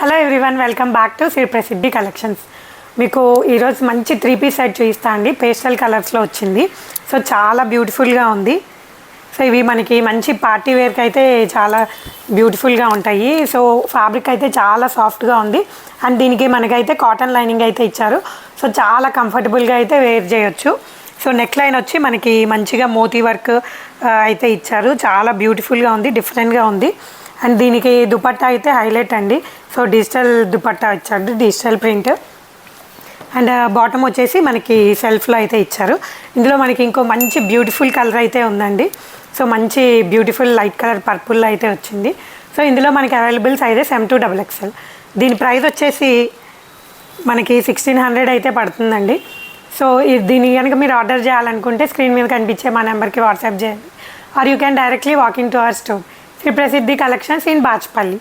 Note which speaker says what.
Speaker 1: Hello everyone, welcome back to Shri Prasiddhi collections. మీకు ఈరోజు మంచి 3 పీస్ సెట్ చూపిస్తా అండి. పేస్టల్ కలర్స్లో వచ్చింది. సో చాలా బ్యూటిఫుల్గా ఉంది. సో ఇవి మనకి మంచి పార్టీ వేర్కి అయితే చాలా బ్యూటిఫుల్గా ఉంటాయి. సో ఫ్యాబ్రిక్ అయితే చాలా సాఫ్ట్గా ఉంది. అండ్ దీనికి మనకైతే కాటన్ లైనింగ్ అయితే ఇచ్చారు. సో చాలా కంఫర్టబుల్గా అయితే వేర్ చేయొచ్చు. సో నెక్ లైన్ వచ్చి మనకి మంచిగా మోతీ వర్క్ అయితే ఇచ్చారు. చాలా బ్యూటిఫుల్గా ఉంది, డిఫరెంట్గా ఉంది. అండ్ దీనికి దుపట్టా అయితే హైలైట్ అండి. సో డిజిటల్ దుపట్టా ఇచ్చాడు, డిజిటల్ ప్రింట్. అండ్ బాటమ్ వచ్చేసి మనకి సెల్ఫ్లో అయితే ఇచ్చారు. ఇందులో మనకి ఇంకో మంచి బ్యూటిఫుల్ కలర్ అయితే ఉందండి. సో మంచి బ్యూటిఫుల్ లైట్ కలర్ పర్పుల్లో అయితే వచ్చింది. సో ఇందులో మనకి అవైలబుల్ సైజెస్ M2XXL. దీని ప్రైస్ వచ్చేసి మనకి 1600 అయితే పడుతుందండి. సో దీన్ని కనుక మీరు ఆర్డర్ చేయాలనుకుంటే స్క్రీన్ మీద కనిపించే మా నెంబర్కి వాట్సాప్ చేయండి. Or you can directly walk in to our store Shri Prasiddhi collections in Bachupally.